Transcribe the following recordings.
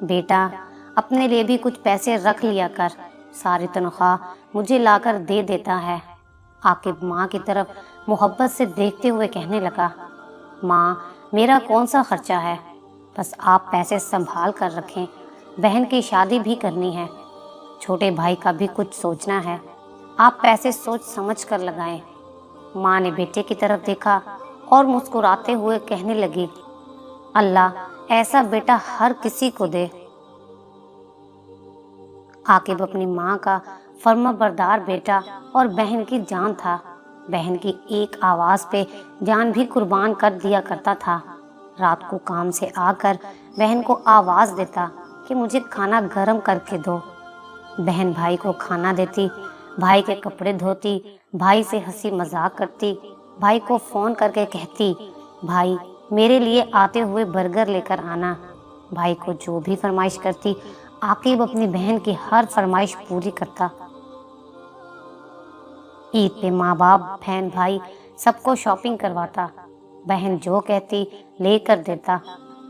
بیٹا اپنے لیے بھی کچھ پیسے رکھ لیا کر، ساری تنخواہ مجھے لا کر دے دیتا ہے۔ عاقب ماں کی طرف محبت سے دیکھتے ہوئے کہنے لگا، ماں میرا کون سا خرچہ ہے، بس آپ پیسے سنبھال کر رکھیں، بہن کی شادی بھی کرنی ہے، چھوٹے بھائی کا بھی کچھ سوچنا ہے، آپ پیسے سوچ سمجھ کر لگائیں۔ ماں نے بیٹے کی طرف دیکھا اور مسکراتے ہوئے کہنے لگی، اللہ ایسا بیٹا ہر کسی کو دے۔ عاقب اپنی ماں کا فرما بردار بیٹا اور بہن کی جان تھا۔ بہن کی ایک آواز پہ جان بھی قربان کر دیا کرتا تھا۔ رات کو کام سے آ کر بہن کو آواز دیتا کہ مجھے کھانا گرم کر کے دو۔ بہن بھائی کو کھانا دیتی، بھائی کے کپڑے دھوتی، بھائی سے ہنسی مذاق کرتی، بھائی کو فون کر کے کہتی، بھائی میرے لیے آتے ہوئے برگر لے کر آنا۔ بھائی کو جو بھی فرمائش کرتی، عاقب اپنی بہن کی ہر فرمائش پوری کرتا۔ عید پہ ماں باپ بہن بھائی سب کو شاپنگ کرواتا، بہن جو کہتی لے کر دیتا۔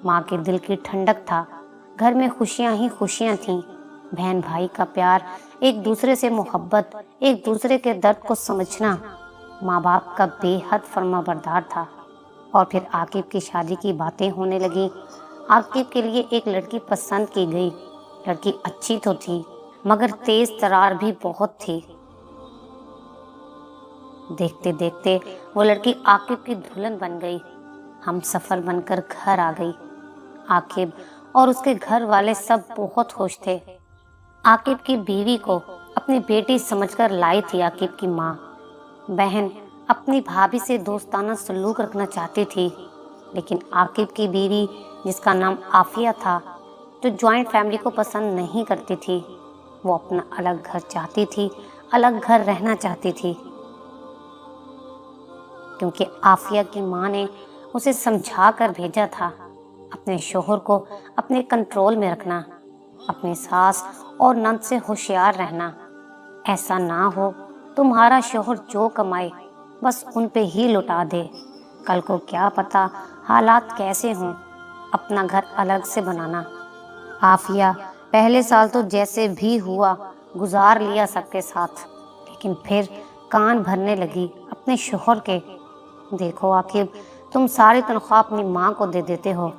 ماں کے دل کی ٹھنڈک تھا، گھر میں خوشیاں ہی خوشیاں تھیں۔ بہن بھائی کا پیار، ایک دوسرے سے محبت، ایک دوسرے کے درد کو سمجھنا، ماں باپ کا بے حد فرما بردار تھا۔ اور پھر عاقب کی شادی کی باتیں ہونے لگیں۔ عاقب کے لیے ایک لڑکی پسند کی گئی۔ لڑکی اچھی تو تھی مگر تیز ترار بھی بہت تھی۔ دیکھتے دیکھتے وہ لڑکی عاقب کی دلہن بن گئی، ہم سفر بن کر گھر آ گئی۔ عاقب اور اس کے گھر والے سب بہت خوش تھے۔ عاقب کی بیوی کو اپنی بیٹی سمجھ کر لائی تھی عاقب کی ماں۔ بہن اپنی بھابھی سے دوستانہ سلوک رکھنا چاہتی تھی، لیکن عاقب کی بیوی جس کا نام عافیہ تھا، جو جوائنٹ فیملی کو پسند نہیں کرتی تھی، وہ اپنا الگ گھر چاہتی تھی، الگ گھر رہنا چاہتی تھی، کیونکہ عافیہ کی ماں نے اسے سمجھا کر بھیجا تھا اپنے شوہر کو اپنے کنٹرول میں رکھنا، اپنی ساس اور نند سے ہوشیار رہنا۔ ایسا نہ ہو تمہارا شوہر جو کمائے بس ان پہ ہی لٹا دے، کل کو کیا پتا حالات کیسے ہوں، اپنا گھر الگ سے بنانا۔ عافیہ پہلے سال تو جیسے بھی ہوا گزار لیا سب کے ساتھ، لیکن پھر کان بھرنے لگی اپنے شوہر کے۔ دیکھو عاقب، تم ساری تنخواہ اپنی ماں کو دے دیتے ہو۔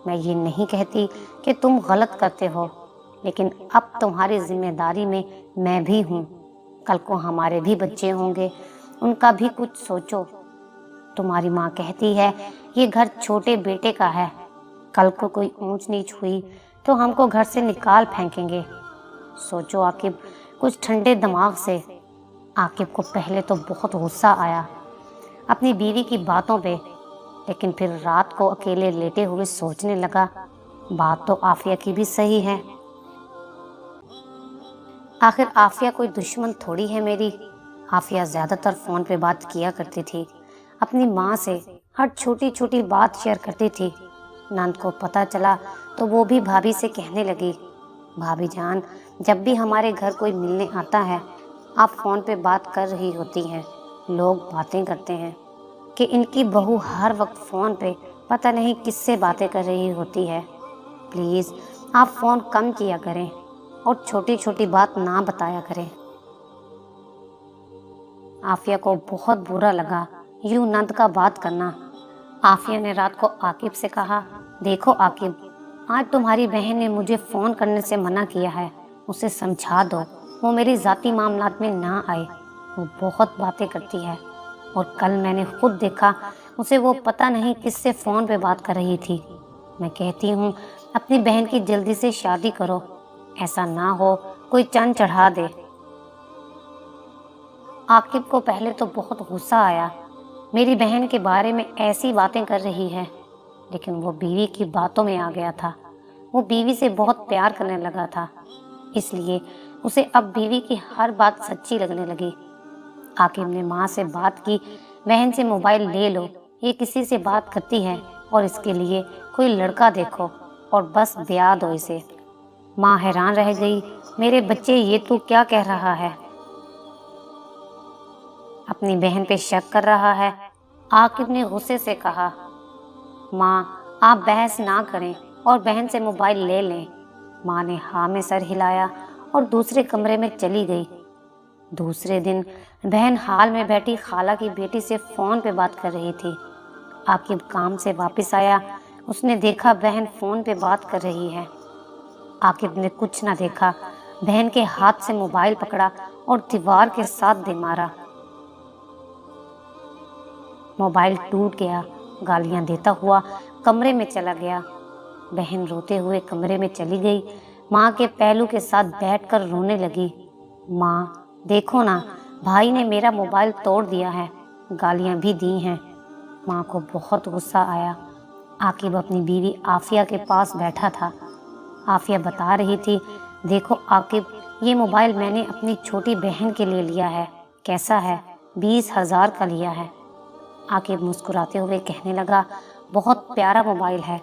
میں یہ نہیں کہتی کہ تم غلط کرتے ہو، لیکن اب تمہاری ذمہ داری میں بھی ہوں۔ کل کو ہمارے بھی بچے ہوں گے، ان کا بھی کچھ سوچو۔ تمہاری ماں کہتی ہے یہ گھر چھوٹے بیٹے کا ہے، کل کو کوئی اونچ نیچ ہوئی تو ہم کو گھر سے نکال پھینکیں گے۔ سوچو عاقب کچھ ٹھنڈے دماغ سے۔ عاقب کو پہلے تو بہت غصہ آیا اپنی بیوی کی باتوں پہ، لیکن پھر رات کو اکیلے لیٹے ہوئے سوچنے لگا، بات تو عافیہ کی بھی صحیح ہے۔ آخر عافیہ کوئی دشمن تھوڑی ہے میری۔ عافیہ زیادہ تر فون پہ بات کیا کرتی تھی، اپنی ماں سے ہر چھوٹی چھوٹی بات شیئر کرتی تھی۔ نند کو پتہ چلا تو وہ بھی بھابھی سے کہنے لگی، بھابھی جان جب بھی ہمارے گھر کوئی ملنے آتا ہے آپ فون پہ بات کر رہی ہوتی ہیں، لوگ باتیں کرتے ہیں کہ ان کی بہو ہر وقت فون پہ پتہ نہیں کس سے باتیں کر رہی ہوتی ہے، پلیز آپ فون کم کیا کریں اور چھوٹی چھوٹی بات نہ بتایا کریں۔ عافیہ کو بہت برا لگا یوں نند کا بات کرنا۔ عافیہ نے رات کو عاقب سے کہا، دیکھو عاقب، آج تمہاری بہن نے مجھے فون کرنے سے منع کیا ہے، اسے سمجھا دو وہ میری ذاتی معاملات میں نہ آئے، وہ بہت باتیں کرتی ہے، اور کل میں نے خود دیکھا اسے وہ پتہ نہیں کس سے فون پہ بات کر رہی تھی۔ میں کہتی ہوں اپنی بہن کی جلدی سے شادی کرو، ایسا نہ ہو کوئی چند چڑھا دے۔ عاقب کو پہلے تو بہت غصہ آیا، میری بہن کے بارے میں ایسی باتیں کر رہی ہے، لیکن وہ بیوی کی باتوں میں آ گیا تھا۔ وہ بیوی سے بہت پیار کرنے لگا تھا، اس لیے اسے اب بیوی کی ہر بات سچی لگنے لگی۔ عاقب نے ماں سے بات کی، بہن سے موبائل لے لو، یہ کسی سے بات کرتی ہے اور اس کے لیے کوئی لڑکا دیکھو اور بس بیاہ دو اسے۔ ماں حیران رہ گئی، میرے بچے یہ تو کیا کہہ رہا ہے؟ اپنی بہن پہ شک کر رہا ہے؟ عاقب نے غصے سے کہا، ماں आप बहस ना करें और बहन से मोबाइल ले लें। माँ ने हाँ में सर हिलाया और दूसरे कमरे में चली गई। दूसरे दिन बहन हाल में बैठी खाला की बेटी से फोन पे बात कर रही थी। आकिब काम से वापस आया। उसने देखा बहन फोन पे बात कर रही है। आकिब ने कुछ ना देखा, बहन के हाथ से मोबाइल पकड़ा और दीवार के साथ दे मारा। मोबाइल टूट गया। गालियां देता हुआ कमरे में चला गया। बहन रोते हुए कमरे में चली गई। माँ के पहलू के साथ बैठकर रोने लगी। माँ, देखो ना, भाई ने मेरा मोबाइल तोड़ दिया है, गालियां भी दी हैं। माँ को बहुत गुस्सा आया। आकिब अपनी बीवी आफिया के पास बैठा था। आफिया बता रही थी, देखो आकिब, ये मोबाइल मैंने अपनी छोटी बहन के लिए लिया है। कैसा है? 20,000 का लिया है। आकिब मुस्कुराते हुए कहने लगा, बहुत प्यारा मोबाइल है।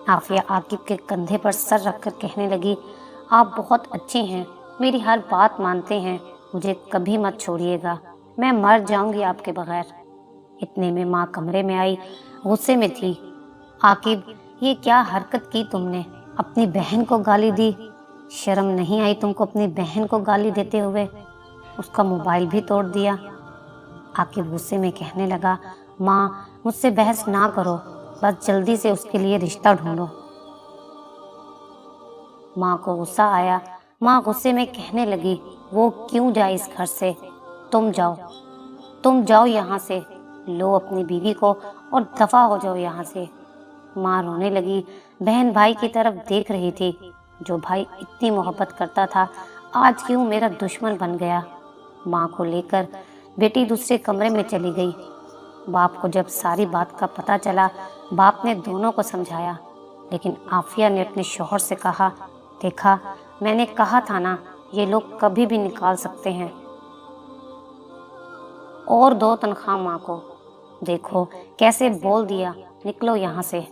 आफिया आकिब के कंधे पर सर रखकर कहने लगी, आप बहुत अच्छे हैं, मेरी हर बात मानते हैं, मुझे कभी मत छोड़िएगा, मैं मर जाऊंगी आपके बगैर। इतने में माँ कमरे में आई, गुस्से में थी। आकिब, ये क्या हरकत की तुमने? अपनी बहन को गाली दी? शर्म नहीं आई तुमको अपनी बहन को गाली देते हुए? उसका मोबाइल भी तोड़ दिया। आकिब गुस्से में कहने लगा, माँ, मुझसे बहस ना करो, बस जल्दी से उसके लिए रिश्ता ढूंढो। माँ को गुस्सा आया। माँ गुस्से में कहने लगी, वो क्यों जाए इस घर से? तुम जाओ यहाँ से, लो अपनी बीवी को और दफा हो जाओ यहाँ से। माँ रोने लगी। बहन भाई की तरफ देख रही थी। जो भाई इतनी मोहब्बत करता था, आज क्यों मेरा दुश्मन बन गया? माँ को लेकर बेटी दूसरे कमरे में चली गई। बाप को जब सारी बात का पता चला, बाप ने दोनों को समझाया, लेकिन आफिया ने अपने शौहर से कहा, देखा, मैंने कहा था ना, ये लोग कभी भी निकाल सकते हैं। और 2 तनख्वाह माँ को। देखो कैसे बोल दिया, निकलो यहाँ से।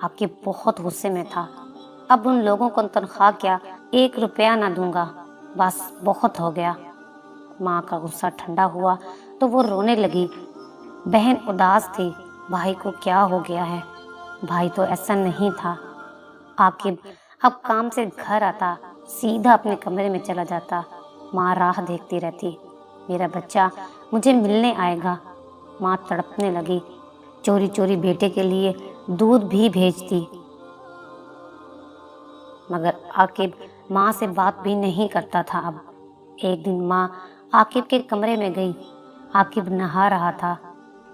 आकिब बहुत गुस्से में था। अब उन लोगों को तनख्वाह क्या, 1 रुपया ना दूंगा, बस बहुत हो गया। माँ का गुस्सा ठंडा हुआ तो वो रोने लगी। बहन उदास थी, भाई को क्या हो गया है? भाई तो ऐसा नहीं था। आकिब अब काम से घर आता, सीधा अपने कमरे में चला जाता। माँ राह देखती रहती, मेरा बच्चा मुझे मिलने आएगा। माँ तड़पने लगी। चोरी चोरी बेटे के लिए दूध भी भेजती, मगर आकिब माँ से बात भी नहीं करता था। अब एक दिन माँ आकिब के कमरे में गई। आकिब नहा रहा था।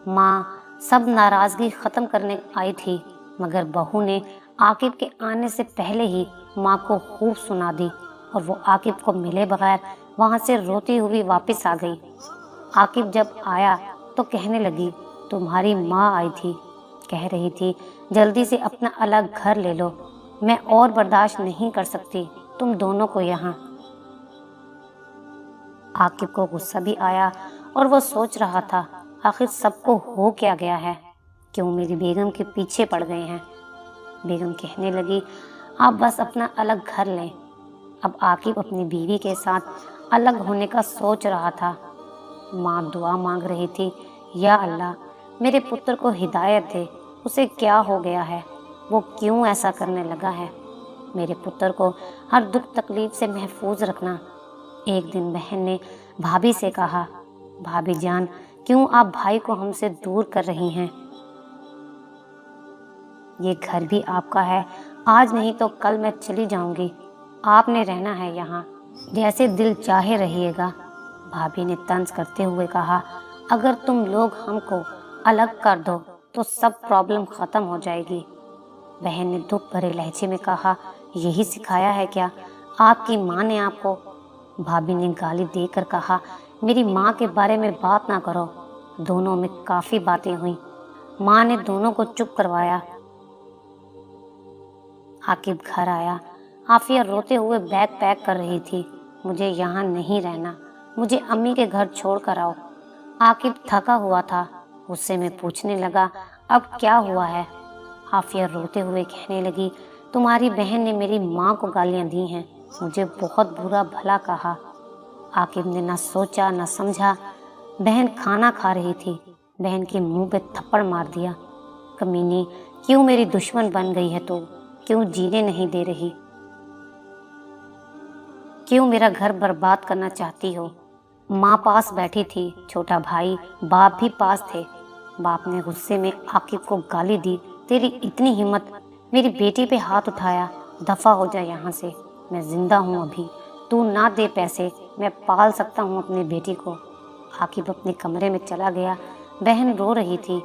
माँ सब नाराज़गी ख़त्म करने आई थी, मगर बहू ने आकिब के आने से पहले ही माँ को खूब सुना दी और वो आकिब को मिले बगैर वहाँ से रोती हुई वापस आ गई। आकिब जब आया तो कहने लगी, तुम्हारी माँ आई थी, कह रही थी जल्दी से अपना अलग घर ले लो, मैं और बर्दाश्त नहीं कर सकती तुम दोनों को यहाँ। आकिब को गुस्सा भी आया और वो सोच रहा था, आखिर सबको हो क्या गया है, क्यों मेरी बेगम के पीछे पड़ गए हैं। बेगम कहने लगी, आप बस अपना अलग घर लें। अब आकिब अपनी बीवी के साथ अलग होने का सोच रहा था। माँ दुआ मांग रही थी, या अल्लाह, मेरे पुत्र को हिदायत दे, उसे क्या हो गया है, वो क्यों ऐसा करने लगा है। मेरे पुत्र को हर दुख तकलीफ से महफूज रखना। एक दिन बहन ने भाभी से कहा, भाभी जान, क्यों आप भाई को हमसे दूर कर रही हैं? ये घर भी आपका है, आज नहीं तो कल मैं चली जाऊंगी, आपने रहना है यहाँ, जैसे दिल चाहे रहिएगा। भाभी ने तंज करते हुए कहा, अगर तुम लोग हमको अलग कर दो तो सब प्रॉब्लम ख़त्म हो जाएगी। बहन ने दुख भरे लहजे में कहा, यही सिखाया है क्या आपकी माँ ने आपको? भाभी ने गाली देकर कहा, मेरी माँ के बारे में बात ना करो। दोनों में काफ़ी बातें हुई। माँ ने दोनों को चुप करवाया। आकिब घर आया। आफिया रोते हुए बैग पैक कर रही थी। मुझे यहाँ नहीं रहना, मुझे अम्मी के घर छोड़ कर आओ। आकिब थका हुआ था, गुस्से में पूछने लगा, अब क्या हुआ है? आफिया रोते हुए कहने लगी, तुम्हारी बहन ने मेरी माँ को गालियाँ दी हैं, मुझे बहुत बुरा भला कहा। आकिब ने न सोचा न समझा। बहन खाना खा रही थी, बहन के मुंह पे थप्पड़ मार दिया। कमीनी, क्यों मेरी दुश्मन बन गई है तू? क्यों जीने नहीं दे रही? क्यों मेरा घर बर्बाद करना चाहती हो? माँ पास बैठी थी, छोटा भाई, बाप भी पास थे। बाप ने गुस्से में आकिब को गाली दी, तेरी इतनी हिम्मत, मेरी बेटी पे हाथ उठाया, दफा हो जा यहाँ से, मैं जिंदा हूँ अभी, तू ना दे पैसे, मैं पाल सकता हूँ अपनी बेटी को। आकिब अपने कमरे में चला गया। बहन रो रही थी।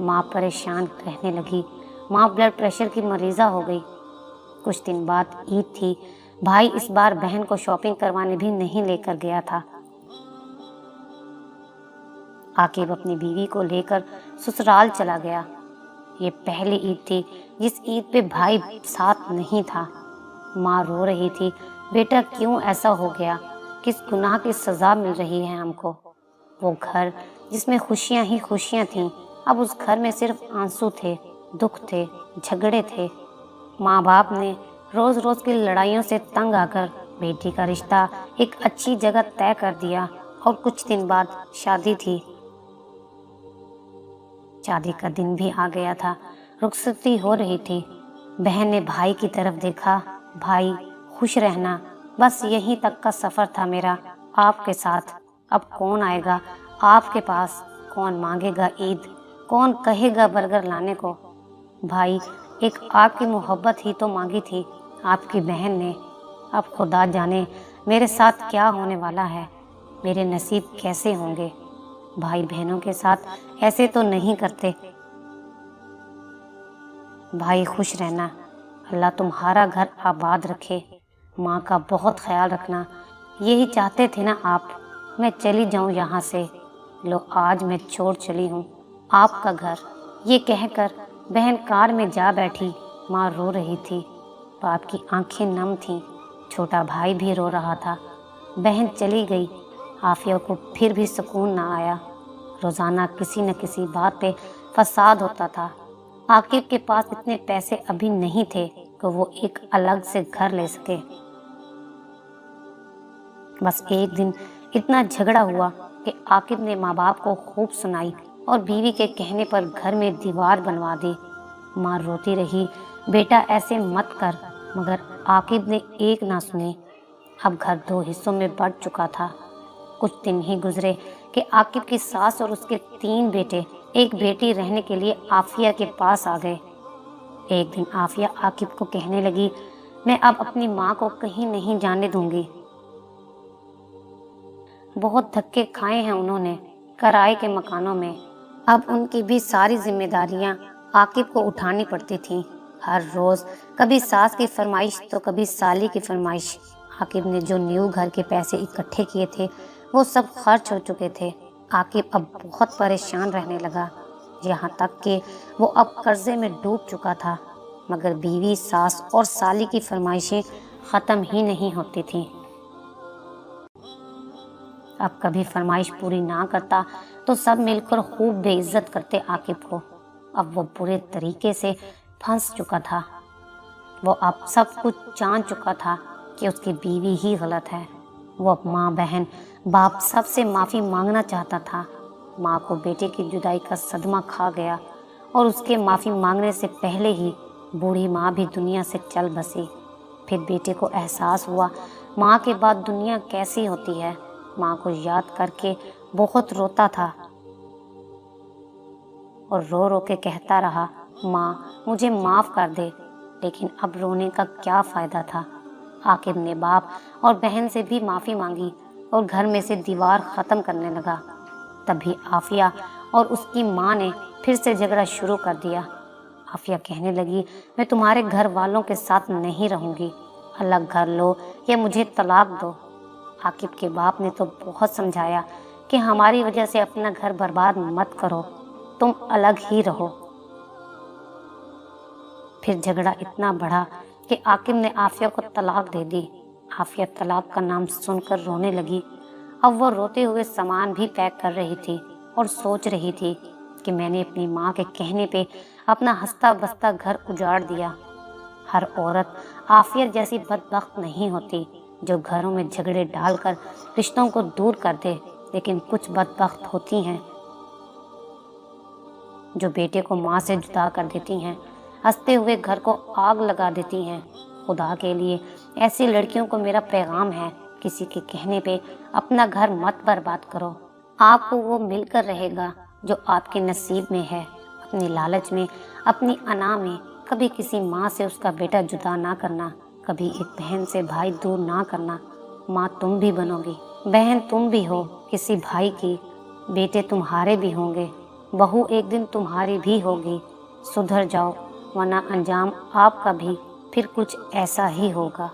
माँ परेशान रहने लगी। माँ ब्लड प्रेशर की मरीजा हो गई। कुछ दिन बाद ईद थी। भाई इस बार बहन को शॉपिंग करवाने भी नहीं लेकर गया था। आकिब अपनी बीवी को लेकर ससुराल चला गया। ये पहली ईद थी जिस ईद पे भाई साथ नहीं था। माँ रो रही थी, बेटा क्यों ऐसा हो गया? किस गुनाह की सजा मिल रही है हमको? वो घर जिसमें खुशियां ही खुशियां थीं, अब उस घर में सिर्फ आंसू थे, दुख थे, झगड़े थे। माँ बाप ने रोज रोज की लड़ाइयों से तंग आकर बेटी का रिश्ता एक अच्छी जगह तय कर दिया और कुछ दिन बाद शादी थी। शादी का दिन भी आ गया था। रुखसती हो रही थी। बहन ने भाई की तरफ देखा। भाई, खुश रहना, बस यहीं तक का सफर था मेरा आपके साथ। अब कौन आएगा आपके पास? कौन मांगेगा ईद? कौन कहेगा बर्गर लाने को? भाई, एक आपकी मोहब्बत ही तो मांगी थी आपकी बहन ने। अब खुदा जाने मेरे साथ क्या होने वाला है, मेरे नसीब कैसे होंगे। भाई बहनों के साथ ऐसे तो नहीं करते। भाई खुश रहना, अल्लाह तुम्हारा घर आबाद रखे। माँ का बहुत ख्याल रखना। यही चाहते थे ना आप, मैं चली जाऊँ यहाँ से। लो आज मैं छोड़ चली हूँ आपका घर। ये कहकर बहन कार में जा बैठी। माँ रो रही थी। बाप की आंखें नम थीं। छोटा भाई भी रो रहा था। बहन चली गई। आफिया को फिर भी सुकून ना आया। रोज़ाना किसी न किसी बात पे फसाद होता था। आकिब के पास इतने पैसे अभी नहीं थे कि वो एक अलग से घर ले सके। बस एक दिन इतना झगड़ा हुआ कि आकिब ने माँ बाप को खूब सुनाई और बीवी के कहने पर घर में दीवार बनवा दी। माँ रोती रही, बेटा ऐसे मत कर, मगर आकिब ने एक ना सुने। अब घर दो हिस्सों में बढ़ चुका था। कुछ दिन ही गुजरे कि आकिब की सास और उसके 3 बेटे, एक बेटी रहने के लिए आफिया के पास आ गए। एक दिन आफिया आकिब को कहने लगी, मैं अब अपनी माँ को कहीं नहीं जाने दूंगी। बहुत धक्के खाए हैं उन्होंने किराए के मकानों में। अब उनकी भी सारी जिम्मेदारियां आकिब को उठानी पड़ती थीं। हर रोज कभी सास की फरमाइश तो कभी साली की फरमाइश। आकिब ने जो न्यू घर के पैसे इकट्ठे किए थे वो सब खर्च हो चुके थे। आकिब अब बहुत परेशान रहने लगा, यहाँ तक कि वो अब कर्जे में डूब चुका था। मगर बीवी, सास और साली की फरमाइशें ख़त्म ही नहीं होती थीं। अब कभी फरमाइश पूरी ना करता तो सब मिलकर खूब बेइज्जत करते आकिब को। अब वो पूरे तरीके से फंस चुका था। वो अब सब कुछ जान चुका था कि उसकी बीवी ही गलत है। वो अब माँ, बहन, बाप सबसे माफ़ी मांगना चाहता था। माँ को बेटे की जुदाई का सदमा खा गया और उसके माफ़ी मांगने से पहले ही बूढ़ी माँ भी दुनिया से चल बसी। फिर बेटे को एहसास हुआ माँ के बाद दुनिया कैसी होती है। माँ को याद करके बहुत रोता था और रो रो के कहता रहा, माँ मुझे माफ़ कर दे। लेकिन अब रोने का क्या फ़ायदा था। आकिब ने बाप और बहन से भी माफ़ी मांगी और घर में से दीवार ख़त्म करने लगा। तभी आफिया और उसकी माँ ने फिर से झगड़ा शुरू कर दिया। आफिया कहने लगी, मैं तुम्हारे घर वालों के साथ नहीं रहूँगी, अलग घर लो या मुझे तलाक दो। आकिब के बाप ने तो बहुत समझाया कि हमारी वजह से अपना घर बर्बाद मत करो, तुम अलग ही रहो। फिर झगड़ा इतना बढ़ा कि आकिब ने आफिया को तलाक दे दी। आफिया तलाक का नाम सुनकर रोने लगी। अब वो रोते हुए सामान भी पैक कर रही थी और सोच रही थी कि मैंने अपनी माँ के कहने पे अपना हंसता बसता घर उजाड़ दिया। हर औरत आफिया जैसी बदबख्त नहीं होती जो घरों में झगड़े डालकर रिश्तों को दूर कर दे, लेकिन कुछ बदबख्त होती हैं جو بیٹے کو ماں سے جدا کر دیتی ہیں، ہنستے ہوئے گھر کو آگ لگا دیتی ہیں۔ خدا کے لیے ایسی لڑکیوں کو میرا پیغام ہے، کسی کے کہنے پہ اپنا گھر مت برباد کرو۔ آپ کو وہ مل کر رہے گا جو آپ کے نصیب میں ہے۔ اپنی لالچ میں، اپنی انا میں کبھی کسی ماں سے اس کا بیٹا جدا نہ کرنا، کبھی ایک بہن سے بھائی دور نہ کرنا۔ ماں تم بھی بنو گی، بہن تم بھی ہو کسی بھائی کی، بیٹے تمہارے بھی ہوں گے، بہو ایک دن تمہاری بھی ہوگی۔ سدھر جاؤ ورنہ انجام آپ کا بھی پھر کچھ ایسا ہی ہوگا۔